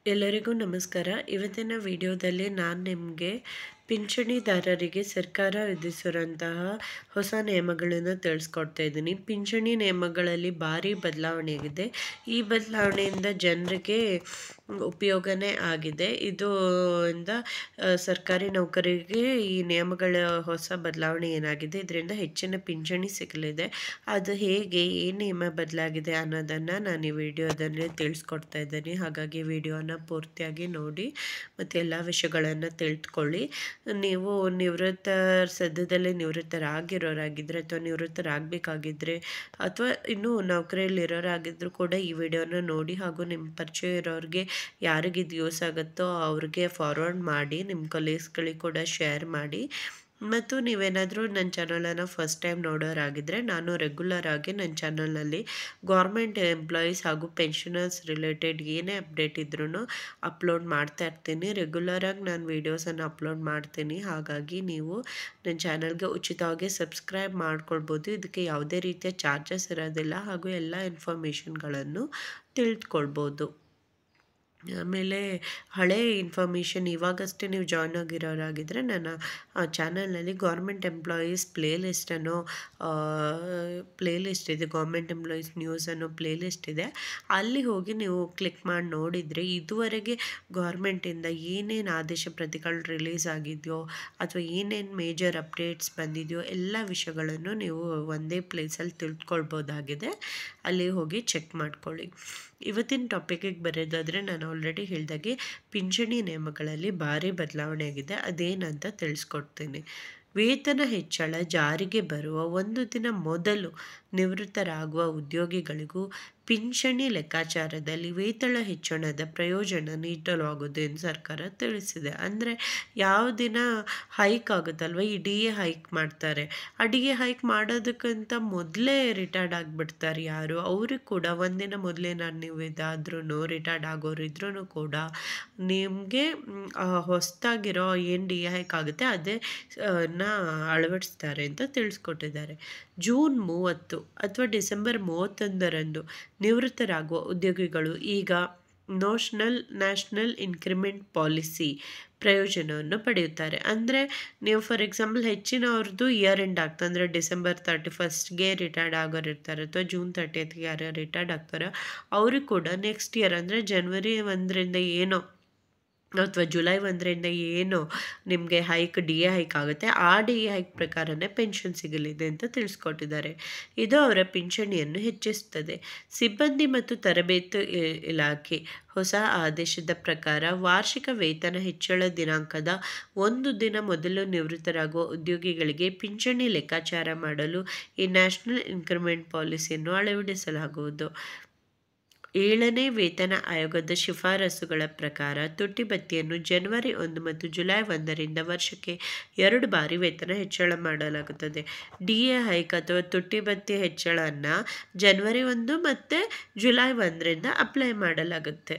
ಎಲ್ಲರಿಗೂ ನಮಸ್ಕಾರ. ಇವತ್ತಿನ ವಿಡಿಯೋದಲ್ಲಿ ನಾನು ನಿಮಗೆ ಪಿಂಚಣಿದಾರರಿಗೆ ಸರ್ಕಾರ ವಿಧಿಸಿರುವಂತಹ ಹೊಸ ನಿಯಮಗಳನ್ನು ತಿಳಿಸ್ಕೊಡ್ತಾ ಇದ್ದೀನಿ. ಪಿಂಚಣಿ ನಿಯಮಗಳಲ್ಲಿ ಭಾರಿ ಬದಲಾವಣೆ ಆಗಿದೆ. ಈ ಬದಲಾವಣೆಯಿಂದ ಜನರಿಗೆ ಉಪಯೋಗನೇ ಆಗಿದೆ. ಇಂದ ಸರ್ಕಾರಿ ನೌಕರಿಗೆ ಈ ನಿಯಮಗಳ ಹೊಸ ಬದಲಾವಣೆ ಏನಾಗಿದೆ, ಇದರಿಂದ ಹೆಚ್ಚಿನ ಪಿಂಚಣಿ ಸಿಗಲಿದೆ. ಅದು ಹೇಗೆ, ಏನು ನಿಯಮ ಬದಲಾಗಿದೆ ಅನ್ನೋದನ್ನು ನಾನು ಈ ವಿಡಿಯೋದಲ್ಲಿ ತಿಳಿಸ್ಕೊಡ್ತಾ ಇದ್ದೀನಿ. ಹಾಗಾಗಿ ವಿಡಿಯೋನ ಪೂರ್ತಿಯಾಗಿ ನೋಡಿ ಮತ್ತು ಎಲ್ಲ ವಿಷಯಗಳನ್ನು ತಿಳಿದುಕೊಳ್ಳಿ. ನೀವು ಸದ್ಯದಲ್ಲೇ ನಿವೃತ್ತರಾಗಿರೋರಾಗಿದ್ದರೆ ಅಥವಾ ನಿವೃತ್ತರಾಗಬೇಕಾಗಿದ್ದರೆ ಅಥವಾ ಇನ್ನೂ ನೌಕರಿಯಲ್ಲಿರೋರಾಗಿದ್ದರೂ ಕೂಡ ಈ ವಿಡಿಯೋನ ನೋಡಿ, ಹಾಗೂ ನಿಮ್ಮ ಪರಿಚಯ ಇರೋರಿಗೆ ಯಾರಿಗೆ ಇದು ಯೂಸ್ ಆಗುತ್ತೋ ಅವ್ರಿಗೆ ಫಾರ್ವರ್ಡ್ ಮಾಡಿ, ನಿಮ್ಮ ಕೊಲೀಗ್ಸ್ಗಳಿಗೆ ಕೂಡ ಶೇರ್ ಮಾಡಿ. ಮತ್ತು ನೀವೇನಾದರೂ ನನ್ನ ಚಾನಲನ್ನು ಫಸ್ಟ್ ಟೈಮ್ ನೋಡೋರಾಗಿದ್ದರೆ, ನಾನು ರೆಗ್ಯುಲರ್ ಆಗಿ ನನ್ನ ಚಾನಲ್ನಲ್ಲಿ ಗೌರ್ಮೆಂಟ್ ಎಂಪ್ಲಾಯೀಸ್ ಹಾಗೂ ಪೆನ್ಷನರ್ಸ್ ರಿಲೇಟೆಡ್ ಏನೇ ಅಪ್ಡೇಟ್ ಇದ್ರೂ ಅಪ್ಲೋಡ್ ಮಾಡ್ತಾ ಇರ್ತೀನಿ. ರೆಗ್ಯುಲರಾಗಿ ನಾನು ವೀಡಿಯೋಸನ್ನು ಅಪ್ಲೋಡ್ ಮಾಡ್ತೀನಿ. ಹಾಗಾಗಿ ನೀವು ನನ್ನ ಚಾನಲ್ಗೆ ಉಚಿತವಾಗಿ ಸಬ್ಸ್ಕ್ರೈಬ್ ಮಾಡ್ಕೊಳ್ಬೋದು. ಇದಕ್ಕೆ ಯಾವುದೇ ರೀತಿಯ ಚಾರ್ಜಸ್ ಇರೋದಿಲ್ಲ, ಹಾಗೂ ಎಲ್ಲ ಇನ್ಫಾರ್ಮೇಷನ್ಗಳನ್ನು ತಿಳಿದುಕೊಳ್ಬೋದು. ಆಮೇಲೆ ಹಳೆ ಇನ್ಫಾರ್ಮೇಷನ್ ಇವಾಗಷ್ಟೇ ನೀವು ಜಾಯ್ನ್ ಆಗಿರೋರಾಗಿದ್ದರೆ, ನನ್ನ ಚಾನಲ್ನಲ್ಲಿ ಗೌರ್ಮೆಂಟ್ ಎಂಪ್ಲಾಯೀಸ್ ಪ್ಲೇಲಿಸ್ಟ್ ಇದೆ, ಗೌರ್ಮೆಂಟ್ ಎಂಪ್ಲಾಯೀಸ್ ನ್ಯೂಸ್ ಅನ್ನೋ ಪ್ಲೇಲಿಸ್ಟ್ ಇದೆ. ಅಲ್ಲಿ ಹೋಗಿ ನೀವು ಕ್ಲಿಕ್ ಮಾಡಿ ನೋಡಿದರೆ ಇದುವರೆಗೆ ಗೌರ್ಮೆಂಟಿಂದ ಏನೇನು ಆದೇಶ ಪ್ರತಿಗಳು ರಿಲೀಸ್ ಆಗಿದೆಯೋ ಅಥವಾ ಏನೇನು ಮೇಜರ್ ಅಪ್ಡೇಟ್ಸ್ ಬಂದಿದೆಯೋ ಎಲ್ಲ ವಿಷಯಗಳನ್ನು ನೀವು ಒಂದೇ ಪ್ಲೇಸಲ್ಲಿ ತಿಳ್ಕೊಳ್ಬೋದಾಗಿದೆ. ಅಲ್ಲಿ ಹೋಗಿ ಚೆಕ್ ಮಾಡ್ಕೊಳ್ಳಿ. ಇವತ್ತಿನ ಟಾಪಿಕಿಗೆ ಬರೋದಾದರೆ, ನಾನು ಆಲ್ರೆಡಿ ಹೇಳಿದಾಗೆ ಪಿಂಚಣಿ ನಿಯಮಗಳಲ್ಲಿ ಭಾರಿ ಬದಲಾವಣೆ ಆಗಿದೆ. ಅದೇನಂತ ತಿಳಿಸ್ಕೊಡ್ತೀನಿ. ವೇತನ ಹೆಚ್ಚಳ ಜಾರಿಗೆ ಬರುವ ಒಂದು ದಿನ ಮೊದಲು ನಿವೃತ್ತರಾಗುವ ಉದ್ಯೋಗಿಗಳಿಗೂ ಪಿಂಚಣಿ ಲೆಕ್ಕಾಚಾರದಲ್ಲಿ ವೇತನ ಹೆಚ್ಚಳದ ಪ್ರಯೋಜನ ನೀಡಲಾಗುವುದು ಎಂದು ಸರ್ಕಾರ ತಿಳಿಸಿದೆ. ಅಂದರೆ ಯಾವ ದಿನ ಹೈಕ್ ಆಗುತ್ತಲ್ವ, ಈ ಡಿ ಎ ಹೈಕ್ ಮಾಡ್ತಾರೆ. ಆ ಡಿ ಎ ಹೈಕ್ ಮಾಡೋದಕ್ಕಿಂತ ಮೊದಲೇ ರಿಟೈರ್ಡ್ ಆಗಿಬಿಡ್ತಾರೆ ಯಾರು, ಅವ್ರಿಗೆ ಕೂಡ ಒಂದಿನ ಮೊದಲೇ ನೀವು ಇದಾದ್ರೂ ರಿಟೈರ್ಡ್ ಆಗೋರಿದ್ರೂ ಕೂಡ ನಿಮಗೆ ಹೊಸದಾಗಿರೋ ಏನು ಡಿ ಎ ಹೈಕ್ ಆಗುತ್ತೆ ಅದೇ ಅಳವಡಿಸ್ತಾರೆ ಅಂತ ತಿಳಿಸ್ಕೊಟ್ಟಿದ್ದಾರೆ. ಜೂನ್ 30 ಅಥವಾ ಡಿಸೆಂಬರ್ 31ರಂದು ನಿವೃತ್ತರಾಗುವ ಉದ್ಯೋಗಿಗಳು ಈಗ ನ್ಯಾಷನಲ್ ಇನ್ಕ್ರಿಮೆಂಟ್ ಪಾಲಿಸಿ ಪ್ರಯೋಜನವನ್ನು ಪಡೆಯುತ್ತಾರೆ. ಅಂದರೆ ನೀವು ಫಾರ್ ಎಕ್ಸಾಂಪಲ್ ಹೆಚ್ಚಿನವ್ರದ್ದು ಇಯರ್ ಎಂಡ್ ಆಗ್ತದೆ, ಅಂದರೆ ಡಿಸೆಂಬರ್ 31ಗೆ ರಿಟೈರ್ಡ್ ಆಗೋರು ಇರ್ತಾರೆ ಅಥವಾ ಜೂನ್ 30ಗೆ ಯಾರು ರಿಟೈರ್ಡ್ ಆಗ್ತಾರೋ ಅವ್ರಿಗೆ ಕೂಡ ನೆಕ್ಸ್ಟ್ ಇಯರ್ ಅಂದರೆ ಜನವರಿ 1ರಿಂದ ಏನೋ ಅಥವಾ ಜುಲೈ 1ರಿಂದ ಏನು ನಿಮಗೆ ಡಿ ಎ ಹೈಕ್ ಆಗುತ್ತೆ, ಆ ಡಿ ಎ ಹೈಕ್ ಪ್ರಕಾರನೇ ಪೆನ್ಷನ್ ಸಿಗಲಿದೆ ಅಂತ ತಿಳಿಸ್ಕೊಟ್ಟಿದ್ದಾರೆ. ಇದು ಅವರ ಪಿಂಚಣಿಯನ್ನು ಹೆಚ್ಚಿಸುತ್ತದೆ. ಸಿಬ್ಬಂದಿ ಮತ್ತು ತರಬೇತಿ ಇಲಾಖೆ ಹೊಸ ಆದೇಶದ ಪ್ರಕಾರ ವಾರ್ಷಿಕ ವೇತನ ಹೆಚ್ಚಳ ದಿನಾಂಕದ ಒಂದು ದಿನ ಮೊದಲು ನಿವೃತ್ತರಾಗುವ ಉದ್ಯೋಗಿಗಳಿಗೆ ಪಿಂಚಣಿ ಲೆಕ್ಕಾಚಾರ ಮಾಡಲು ಈ ನ್ಯಾಷನಲ್ ಇನ್ಕ್ರಿಮೆಂಟ್ ಪಾಲಿಸಿಯನ್ನು ಅಳವಡಿಸಲಾಗುವುದು. 7ನೇ ವೇತನ ಆಯೋಗದ ಶಿಫಾರಸುಗಳ ಪ್ರಕಾರ ತುಟ್ಟಿ ಭತ್ಯೆಯನ್ನು ಜನವರಿ 1 ಮತ್ತು ಜುಲೈ 1ರಿಂದ ವರ್ಷಕ್ಕೆ 2 ಬಾರಿ ವೇತನ ಹೆಚ್ಚಳ ಮಾಡಲಾಗುತ್ತದೆ. ಡಿ ಎ ಹೈಕ್ ಅಥವಾ ತುಟ್ಟಿ ಭತ್ಯೆ ಹೆಚ್ಚಳವನ್ನು ಜನವರಿ 1 ಮತ್ತು ಜುಲೈ 1ರಿಂದ ಅಪ್ಲೈ ಮಾಡಲಾಗುತ್ತೆ.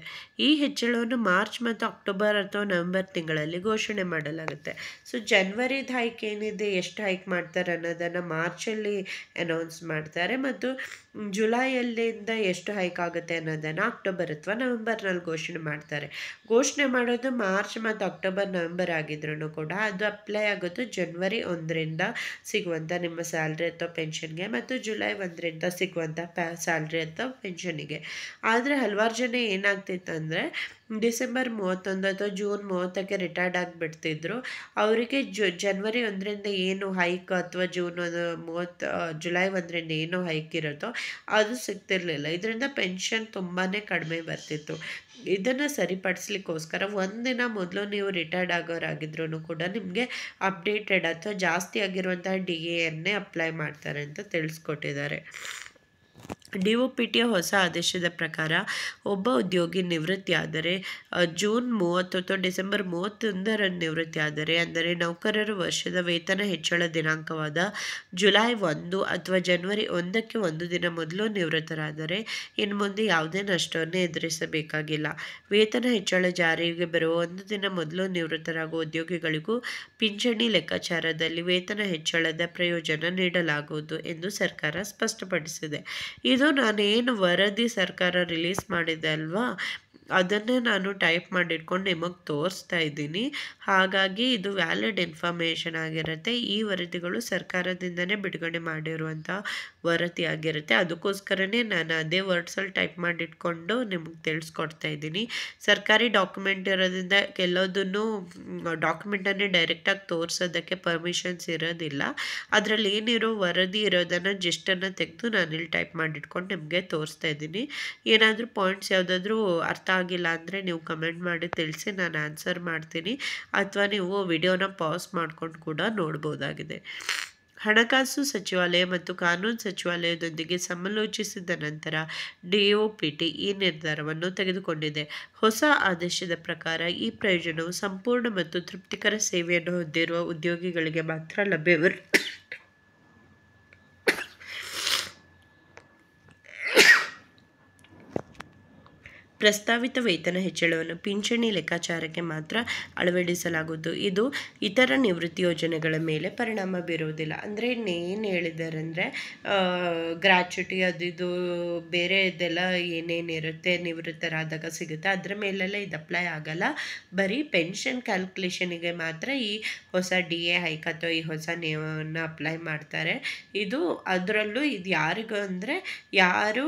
ಈ ಹೆಚ್ಚಳವನ್ನು ಮಾರ್ಚ್ ಮತ್ತು ಅಕ್ಟೋಬರ್ ಅಥವಾ ನವೆಂಬರ್ ತಿಂಗಳಲ್ಲಿ ಘೋಷಣೆ ಮಾಡಲಾಗುತ್ತೆ. ಸೊ ಜನವರಿದ ಹೈಕ್ ಏನಿದೆ, ಎಷ್ಟು ಹೈಕ್ ಮಾಡ್ತಾರೆ ಅನ್ನೋದನ್ನು ಮಾರ್ಚಲ್ಲಿ ಅನೌನ್ಸ್ ಮಾಡ್ತಾರೆ, ಮತ್ತು ಜುಲೈಯಲ್ಲಿಂದ ಎಷ್ಟು ಹೈಕ್ ಆಗುತ್ತೆ ಅನ್ನೋದನ್ನು ಅಕ್ಟೋಬರ್ ಅಥವಾ ನವೆಂಬರ್ನಲ್ಲಿ ಘೋಷಣೆ ಮಾಡೋದು ಮಾರ್ಚ್ ಮತ್ತು ಅಕ್ಟೋಬರ್ ನವೆಂಬರ್ ಆಗಿದ್ರೂ ಕೂಡ ಅದು ಅಪ್ಲೈ ಆಗೋದು ಜನವರಿ 1ರಿಂದ ಸಿಗುವಂಥ ನಿಮ್ಮ ಸ್ಯಾಲ್ರಿ ಅಥವಾ ಪೆನ್ಷನ್ಗೆ ಮತ್ತು ಜುಲೈ 1ರಿಂದ ಸಿಗುವಂಥ ಸ್ಯಾಲ್ರಿ ಅಥವಾ ಪೆನ್ಷನಿಗೆ. ಆದರೆ ಹಲವಾರು ಜನ ಏನಾಗ್ತಿತ್ತು ಅಂದರೆ ಡಿಸೆಂಬರ್ 31 ಅಥವಾ ಜೂನ್ 30ಕ್ಕೆ ರಿಟೈರ್ಡ್ ಆಗಿಬಿಡ್ತಿದ್ರು. ಅವರಿಗೆ ಜನವರಿ 1ರಿಂದ ಏನು ಹೈಕ್ ಅಥವಾ ಜುಲೈ 1ರಿಂದ ಏನು ಹೈಕ್ ಇರುತ್ತೋ ಅದು ಸಿಗ್ತಿರ್ಲಿಲ್ಲ. ಇದರಿಂದ ಪೆನ್ಷನ್ ತುಂಬಾ ಕಡಿಮೆ ಬರ್ತಿತ್ತು. ಇದನ್ನು ಸರಿಪಡಿಸ್ಲಿಕ್ಕೋಸ್ಕರ ಒಂದಿನ ಮೊದಲು ನೀವು ರಿಟೈರ್ಡ್ ಆಗೋರಾಗಿದ್ರೂ ಕೂಡ ನಿಮಗೆ ಅಪ್ಡೇಟೆಡ್ ಅಥವಾ ಜಾಸ್ತಿ ಆಗಿರುವಂತಹ ಡಿ ಎನ್ನೇ ಅಪ್ಲೈ ಮಾಡ್ತಾರೆ ಅಂತ ತಿಳಿಸ್ಕೊಟ್ಟಿದ್ದಾರೆ. DOPTಯ ಹೊಸ ಆದೇಶದ ಪ್ರಕಾರ ಒಬ್ಬ ಉದ್ಯೋಗಿ ನಿವೃತ್ತಿಯಾದರೆ ಜೂನ್ 30 ಅಥವಾ ಡಿಸೆಂಬರ್ 31ರಂದು ನಿವೃತ್ತಿಯಾದರೆ, ಅಂದರೆ ನೌಕರರು ವರ್ಷದ ವೇತನ ಹೆಚ್ಚಳ ದಿನಾಂಕವಾದ ಜುಲೈ 1 ಅಥವಾ ಜನವರಿ 1ಕ್ಕೆ ಒಂದು ದಿನ ಮೊದಲು ನಿವೃತ್ತರಾದರೆ ಇನ್ನು ಮುಂದೆ ಯಾವುದೇ ನಷ್ಟವನ್ನು ಎದುರಿಸಬೇಕಾಗಿಲ್ಲ. ವೇತನ ಹೆಚ್ಚಳ ಜಾರಿಗೆ ಬರುವ ಒಂದು ದಿನ ಮೊದಲು ನಿವೃತ್ತರಾಗುವ ಉದ್ಯೋಗಿಗಳಿಗೂ ಪಿಂಚಣಿ ಲೆಕ್ಕಾಚಾರದಲ್ಲಿ ವೇತನ ಹೆಚ್ಚಳದ ಪ್ರಯೋಜನ ನೀಡಲಾಗುವುದು ಎಂದು ಸರ್ಕಾರ ಸ್ಪಷ್ಟಪಡಿಸಿದೆ. ಇದು ನಾನೇನು ವರದಿ ಸರ್ಕಾರ ರಿಲೀಸ್ ಮಾಡಿದೆ ಅಲ್ವಾ, ಅದನ್ನೇ ನಾನು ಟೈಪ್ ಮಾಡಿಟ್ಕೊಂಡು ನಿಮಗೆ ತೋರಿಸ್ತಾ ಇದ್ದೀನಿ. ಹಾಗಾಗಿ ಇದು ವ್ಯಾಲಿಡ್ ಇನ್ಫಾರ್ಮೇಷನ್ ಆಗಿರುತ್ತೆ. ಈ ವರದಿಗಳು ಸರ್ಕಾರದಿಂದನೇ ಬಿಡುಗಡೆ ಮಾಡಿರುವಂಥ ವರದಿಯಾಗಿರುತ್ತೆ. ಅದಕ್ಕೋಸ್ಕರನೇ ನಾನು ಅದೇ ವರ್ಡ್ಸಲ್ಲಿ ಟೈಪ್ ಮಾಡಿಟ್ಕೊಂಡು ನಿಮಗೆ ತಿಳಿಸ್ಕೊಡ್ತಾ ಇದ್ದೀನಿ. ಸರ್ಕಾರಿ ಡಾಕ್ಯುಮೆಂಟ್ ಇರೋದ್ರಿಂದ ಕೆಲವುದನ್ನು ಡಾಕ್ಯುಮೆಂಟನ್ನೇ ಡೈರೆಕ್ಟಾಗಿ ತೋರಿಸೋದಕ್ಕೆ ಪರ್ಮಿಷನ್ಸ್ ಇರೋದಿಲ್ಲ. ಅದರಲ್ಲಿ ಏನಿರೋ ವರದಿ ಇರೋದನ್ನು ಜಿಸ್ಟನ್ನು ತೆಗೆದು ನಾನಿಲ್ಲಿ ಟೈಪ್ ಮಾಡಿಟ್ಕೊಂಡು ನಿಮಗೆ ತೋರಿಸ್ತಾ ಇದ್ದೀನಿ. ಏನಾದರೂ ಪಾಯಿಂಟ್ಸ್ ಯಾವುದಾದ್ರೂ ಅರ್ಥ ಆಗಿಲ್ಲ ಅಂದರೆ ನೀವು ಕಮೆಂಟ್ ಮಾಡಿ ತಿಳಿಸಿ, ನಾನು ಆನ್ಸರ್ ಮಾಡ್ತೀನಿ. ಅಥವಾ ನೀವು ವಿಡಿಯೋನ ಪಾಸ್ ಮಾಡ್ಕೊಂಡು ಕೂಡ ನೋಡ್ಬೋದಾಗಿದೆ. ಹಣಕಾಸು ಸಚಿವಾಲಯ ಮತ್ತು ಕಾನೂನು ಸಚಿವಾಲಯದೊಂದಿಗೆ ಸಮಾಲೋಚಿಸಿದ ನಂತರ DOPT ಈ ನಿರ್ಧಾರವನ್ನು ತೆಗೆದುಕೊಂಡಿದೆ. ಹೊಸ ಆದೇಶದ ಪ್ರಕಾರ ಈ ಪ್ರಯೋಜನವು ಸಂಪೂರ್ಣ ಮತ್ತು ತೃಪ್ತಿಕರ ಸೇವೆಯನ್ನು ಹೊಂದಿರುವ ಉದ್ಯೋಗಿಗಳಿಗೆ ಮಾತ್ರ ಲಭ್ಯವಿರುತ್ತದೆ. ಪ್ರಸ್ತಾವಿತ ವೇತನ ಹೆಚ್ಚಳವನ್ನು ಪಿಂಚಣಿ ಲೆಕ್ಕಾಚಾರಕ್ಕೆ ಮಾತ್ರ ಅಳವಡಿಸಲಾಗುವುದು. ಇದು ಇತರ ನಿವೃತ್ತಿ ಯೋಜನೆಗಳ ಮೇಲೆ ಪರಿಣಾಮ ಬೀರುವುದಿಲ್ಲ. ಅಂದರೆ ಇನ್ನೇನು ಹೇಳಿದ್ದಾರೆ ಅಂದರೆ ಗ್ರ್ಯಾಚ್ಯುಟಿ ಅದು ಇದು ಬೇರೆ ಇದೆಲ್ಲ ಏನೇನಿರುತ್ತೆ ನಿವೃತ್ತರಾದಾಗ ಸಿಗುತ್ತೆ ಅದರ ಮೇಲೆಲ್ಲ ಇದು ಅಪ್ಲೈ ಆಗಲ್ಲ. ಬರೀ ಪೆನ್ಷನ್ ಕ್ಯಾಲ್ಕುಲೇಷನಿಗೆ ಮಾತ್ರ ಈ ಹೊಸ DA ಹೈಕ್ ಅಥವಾ ಈ ಹೊಸ ನಿಯಮವನ್ನು ಅಪ್ಲೈ ಮಾಡ್ತಾರೆ. ಅದರಲ್ಲೂ ಇದು ಯಾರಿಗೂ ಅಂದರೆ ಯಾರು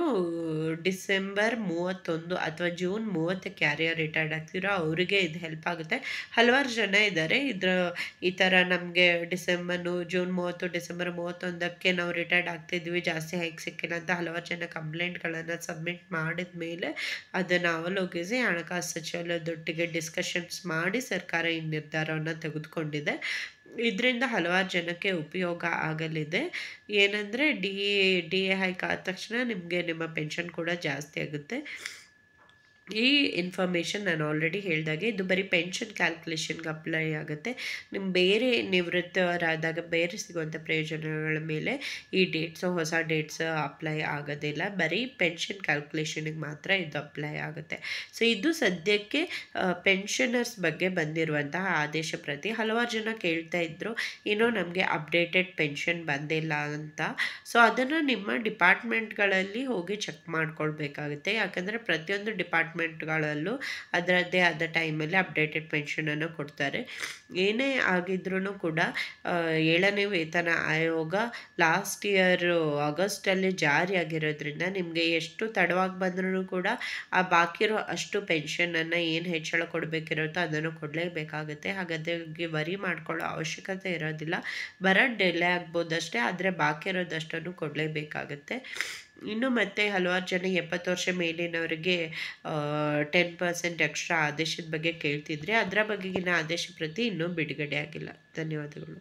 ಡಿಸೆಂಬರ್ 31 ಅಥವಾ ಜೂನ್ 30ಕ್ಕೆ ಯಾರ್ಯಾರು ರಿಟೈರ್ಡ್ ಆಗ್ತಿರೋ ಅವರಿಗೆ ಇದು ಹೆಲ್ಪ್ ಆಗುತ್ತೆ. ಹಲವಾರು ಜನ ಇದ್ದಾರೆ ಈ ಥರ ನಮಗೆ ಜೂನ್ 30 ಡಿಸೆಂಬರ್ 31ಕ್ಕೆ ನಾವು ರಿಟೈರ್ಡ್ ಆಗ್ತಿದ್ವಿ, ಜಾಸ್ತಿ ಹೈಕ್ ಸಿಕ್ಕಿಲ್ಲ ಅಂತ ಹಲವಾರು ಜನ ಕಂಪ್ಲೇಂಟ್ಗಳನ್ನು ಸಬ್ಮಿಟ್ ಮಾಡಿದ ಮೇಲೆ ಅದನ್ನು ಅವಲೋಕಿಸಿ ಹಣಕಾಸು ಸಚಿವಾಲಯದೊಟ್ಟಿಗೆ ಡಿಸ್ಕಷನ್ಸ್ ಮಾಡಿ ಸರ್ಕಾರ ಈ ನಿರ್ಧಾರವನ್ನು ತೆಗೆದುಕೊಂಡಿದೆ. ಇದರಿಂದ ಹಲವಾರು ಜನಕ್ಕೆ ಉಪಯೋಗ ಆಗಲಿದೆ. ಏನಂದರೆ DA ಹೈಕ್ ಆದ ತಕ್ಷಣ ನಿಮಗೆ ನಿಮ್ಮ ಪೆನ್ಷನ್ ಕೂಡ ಜಾಸ್ತಿ ಆಗುತ್ತೆ. ಈ ಇನ್ಫಾರ್ಮೇಷನ್ ನಾನು ಆಲ್ರೆಡಿ ಹೇಳಿದಾಗೆ ಇದು ಬರೀ ಪೆನ್ಷನ್ ಕ್ಯಾಲ್ಕುಲೇಷನ್ಗೆ ಅಪ್ಲೈ ಆಗುತ್ತೆ. ನಿಮ್ಮ ಬೇರೆ ನಿವೃತ್ತರಾದಾಗ ಬೇರೆ ಸಿಗುವಂಥ ಪ್ರಯೋಜನಗಳ ಮೇಲೆ ಈ ಹೊಸ ಡೇಟ್ಸ್ ಅಪ್ಲೈ ಆಗೋದಿಲ್ಲ. ಬರೀ ಪೆನ್ಷನ್ ಕ್ಯಾಲ್ಕುಲೇಷನಿಗೆ ಮಾತ್ರ ಇದು ಅಪ್ಲೈ ಆಗುತ್ತೆ. ಸೊ ಇದು ಸದ್ಯಕ್ಕೆ ಪೆನ್ಷನರ್ಸ್ ಬಗ್ಗೆ ಬಂದಿರುವಂತಹ ಆದೇಶ ಪ್ರತಿ. ಹಲವಾರು ಜನ ಕೇಳ್ತಾ ಇದ್ದರು ಇನ್ನೂ ನಮಗೆ ಅಪ್ಡೇಟೆಡ್ ಪೆನ್ಷನ್ ಬಂದಿಲ್ಲ ಅಂತ. ಸೊ ಅದನ್ನು ನಿಮ್ಮ ಡಿಪಾರ್ಟ್ಮೆಂಟ್ಗಳಲ್ಲಿ ಹೋಗಿ ಚೆಕ್ ಮಾಡ್ಕೊಳ್ಬೇಕಾಗುತ್ತೆ. ಯಾಕಂದರೆ ಪ್ರತಿಯೊಂದು ಡಿಪಾರ್ಟ್ಮೆಂಟ್ಗಳಲ್ಲೂ ಅದರದ್ದೇ ಆದ ಟೈಮಲ್ಲಿ ಅಪ್ಡೇಟೆಡ್ ಪೆನ್ಷನನ್ನು ಕೊಡ್ತಾರೆ. ಏನೇ ಆಗಿದ್ರೂ ಕೂಡ 7ನೇ ವೇತನ ಆಯೋಗ ಲಾಸ್ಟ್ ಇಯರ್ ಆಗಸ್ಟಲ್ಲಿ ಜಾರಿಯಾಗಿರೋದ್ರಿಂದ ನಿಮಗೆ ಎಷ್ಟು ತಡವಾಗಿ ಬಂದ್ರೂ ಕೂಡ ಆ ಬಾಕಿ ಇರೋ ಅಷ್ಟು ಪೆನ್ಷನನ್ನು ಏನು ಹೆಚ್ಚಳ ಕೊಡಬೇಕಿರುತ್ತೋ ಅದನ್ನು ಕೊಡಲೇಬೇಕಾಗುತ್ತೆ. ಹಾಗಾಗಿ ವರಿ ಮಾಡ್ಕೊಳ್ಳೋ ಅವಶ್ಯಕತೆ ಇರೋದಿಲ್ಲ. ಡಿಲೇ ಆಗ್ಬೋದಷ್ಟೇ, ಆದರೆ ಬಾಕಿ ಇರೋದಷ್ಟನ್ನು ಕೊಡಲೇಬೇಕಾಗುತ್ತೆ. ಇನ್ನು ಮತ್ತೆ ಹಲವಾರು ಜನ 70 ವರ್ಷ ಮೇಲಿನವರಿಗೆ 10% ಎಕ್ಸ್ಟ್ರಾ ಆದೇಶದ ಬಗ್ಗೆ ಕೇಳ್ತಿದ್ರೆ ಅದರ ಬಗೆಗಿನ ಆದೇಶ ಪ್ರತಿ ಇನ್ನೂ ಬಿಡುಗಡೆ ಆಗಿಲ್ಲ. ಧನ್ಯವಾದಗಳು.